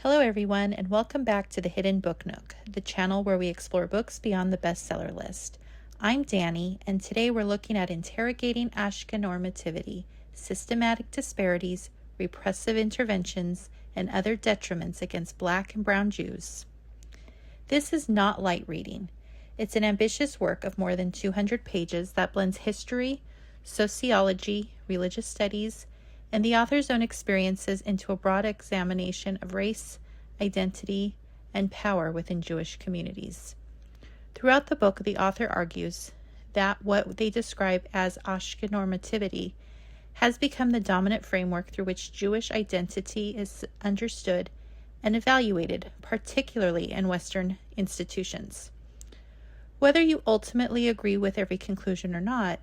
Hello everyone, and welcome back to the Hidden Book Nook, the channel where we explore books beyond the bestseller list. I'm Danny, and today we're looking at Interrogating Ashkenormativity, Systematic Disparities, Repressive Interventions, and Other Detriments Against Black and Brown Jews. This is not light reading. It's an ambitious work of more than 200 pages that blends history, sociology, religious studies, and the author's own experiences into a broad examination of race, identity, and power within Jewish communities. Throughout the book, the author argues that what they describe as Ashkenormativity has become the dominant framework through which Jewish identity is understood and evaluated, particularly in Western institutions. Whether you ultimately agree with every conclusion or not,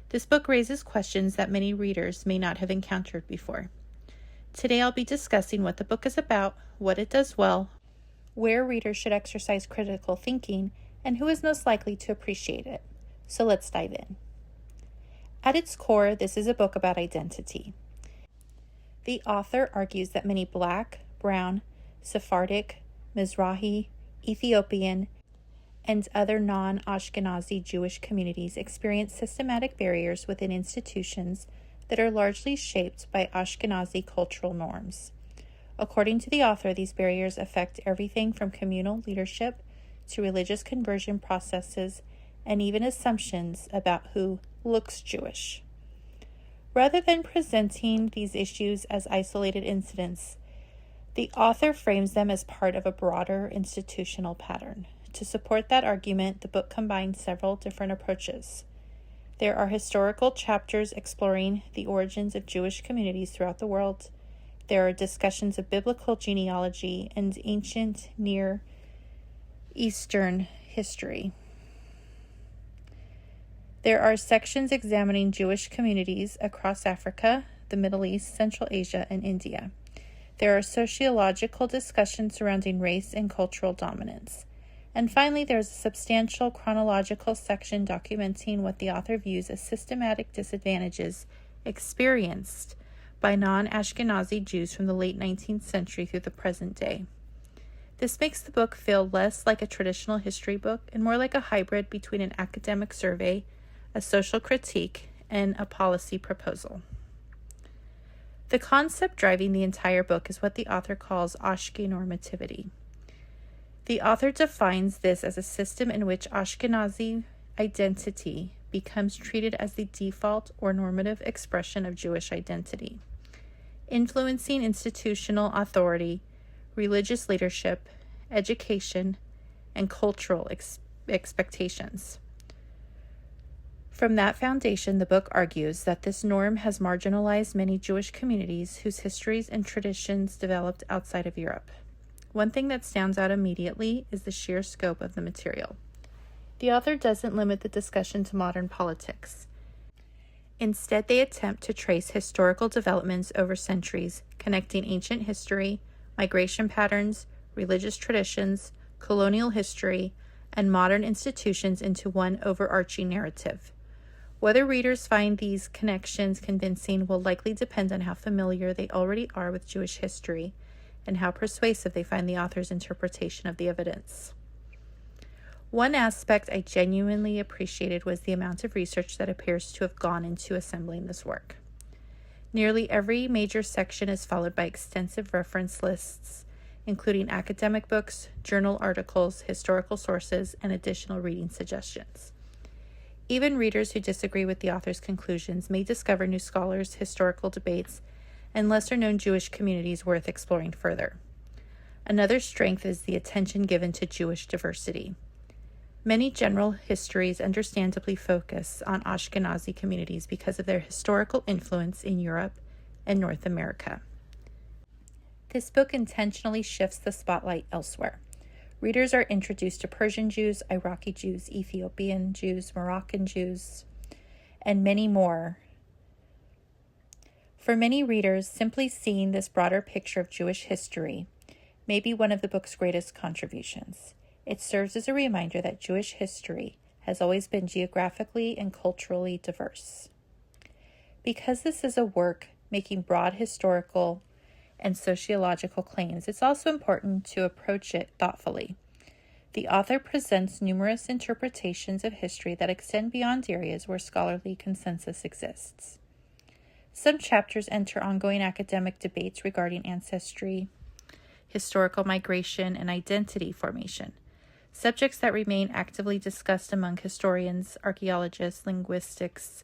this book raises questions that many readers may not have encountered before. Today I'll be discussing what the book is about, what it does well, where readers should exercise critical thinking, and who is most likely to appreciate it. So let's dive in. At its core, this is a book about identity. The author argues that many Black, Brown, Sephardic, Mizrahi, Ethiopian, and other non-Ashkenazi Jewish communities experience systematic barriers within institutions that are largely shaped by Ashkenazi cultural norms. According to the author, these barriers affect everything from communal leadership to religious conversion processes and even assumptions about who looks Jewish. Rather than presenting these issues as isolated incidents, the author frames them as part of a broader institutional pattern. To support that argument, the book combines several different approaches. There are historical chapters exploring the origins of Jewish communities throughout the world. There are discussions of biblical genealogy and ancient Near Eastern history. There are sections examining Jewish communities across Africa, the Middle East, Central Asia, and India. There are sociological discussions surrounding race and cultural dominance. And finally, there's a substantial chronological section documenting what the author views as systematic disadvantages experienced by non-Ashkenazi Jews from the late 19th century through the present day. This makes the book feel less like a traditional history book and more like a hybrid between an academic survey, a social critique, and a policy proposal. The concept driving the entire book is what the author calls Ashkenormativity. The author defines this as a system in which Ashkenazi identity becomes treated as the default or normative expression of Jewish identity, influencing institutional authority, religious leadership, education, and cultural expectations. From that foundation, the book argues that this norm has marginalized many Jewish communities whose histories and traditions developed outside of Europe. One thing that stands out immediately is the sheer scope of the material. The author doesn't limit the discussion to modern politics. Instead, they attempt to trace historical developments over centuries, connecting ancient history, migration patterns, religious traditions, colonial history, and modern institutions into one overarching narrative. Whether readers find these connections convincing will likely depend on how familiar they already are with Jewish history and how persuasive they find the author's interpretation of the evidence. One aspect I genuinely appreciated was the amount of research that appears to have gone into assembling this work. Nearly every major section is followed by extensive reference lists, including academic books, journal articles, historical sources, and additional reading suggestions. Even readers who disagree with the author's conclusions may discover new scholars, historical debates, and lesser-known Jewish communities worth exploring further. Another strength is the attention given to Jewish diversity. Many general histories understandably focus on Ashkenazi communities because of their historical influence in Europe and North America. This book intentionally shifts the spotlight elsewhere. Readers are introduced to Persian Jews, Iraqi Jews, Ethiopian Jews, Moroccan Jews, and many more. For many readers, simply seeing this broader picture of Jewish history may be one of the book's greatest contributions. It serves as a reminder that Jewish history has always been geographically and culturally diverse. Because this is a work making broad historical and sociological claims, it's also important to approach it thoughtfully. The author presents numerous interpretations of history that extend beyond areas where scholarly consensus exists. Some chapters enter ongoing academic debates regarding ancestry, historical migration, and identity formation, subjects that remain actively discussed among historians, archaeologists, linguistics,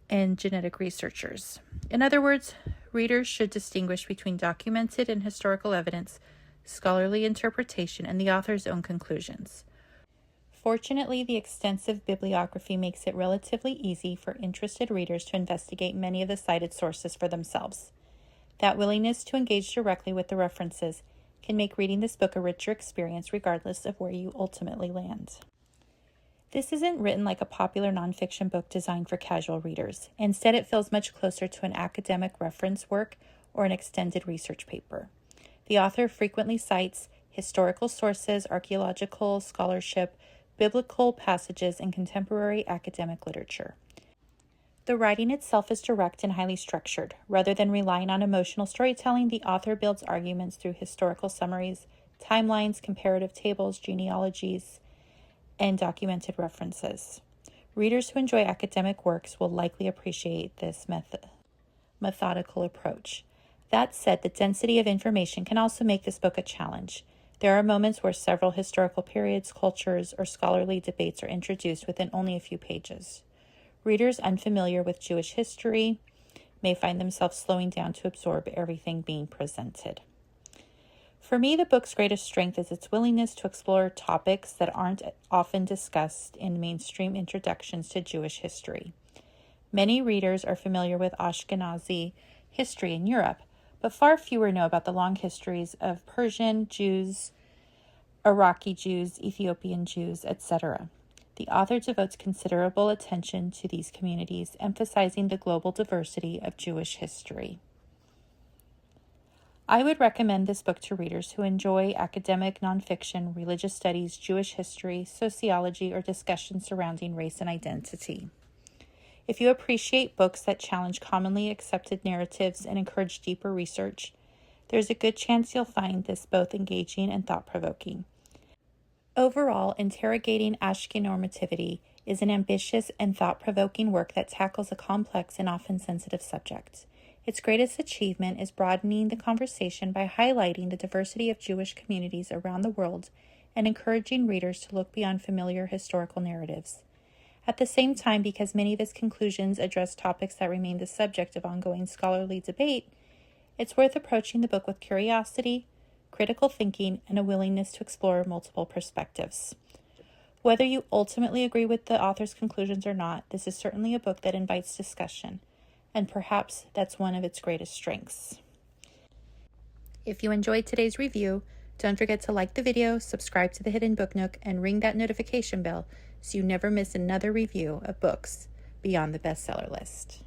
and genetic researchers. In other words, readers should distinguish between documented and historical evidence, scholarly interpretation, and the author's own conclusions. Fortunately, the extensive bibliography makes it relatively easy for interested readers to investigate many of the cited sources for themselves. That willingness to engage directly with the references can make reading this book a richer experience regardless of where you ultimately land. This isn't written like a popular nonfiction book designed for casual readers. Instead, it feels much closer to an academic reference work or an extended research paper. The author frequently cites historical sources, archaeological scholarship, biblical passages, and contemporary academic literature. The writing itself is direct and highly structured. Rather than relying on emotional storytelling, the author builds arguments through historical summaries, timelines, comparative tables, genealogies, and documented references. Readers who enjoy academic works will likely appreciate this methodical approach. That said, the density of information can also make this book a challenge. There are moments where several historical periods, cultures, or scholarly debates are introduced within only a few pages. Readers unfamiliar with Jewish history may find themselves slowing down to absorb everything being presented. For me, the book's greatest strength is its willingness to explore topics that aren't often discussed in mainstream introductions to Jewish history. Many readers are familiar with Ashkenazi history in Europe, but far fewer know about the long histories of Persian Jews, Iraqi Jews, Ethiopian Jews, etc. The author devotes considerable attention to these communities, emphasizing the global diversity of Jewish history. I would recommend this book to readers who enjoy academic nonfiction, religious studies, Jewish history, sociology, or discussions surrounding race and identity. If you appreciate books that challenge commonly accepted narratives and encourage deeper research, there's a good chance you'll find this both engaging and thought-provoking. Overall, Interrogating Ashkenormativity is an ambitious and thought-provoking work that tackles a complex and often sensitive subject. Its greatest achievement is broadening the conversation by highlighting the diversity of Jewish communities around the world and encouraging readers to look beyond familiar historical narratives. At the same time, because many of its conclusions address topics that remain the subject of ongoing scholarly debate, it's worth approaching the book with curiosity, critical thinking, and a willingness to explore multiple perspectives. Whether you ultimately agree with the author's conclusions or not, this is certainly a book that invites discussion, and perhaps that's one of its greatest strengths. If you enjoyed today's review, don't forget to like the video, subscribe to the Hidden Book Nook, and ring that notification bell so you never miss another review of books beyond the bestseller list.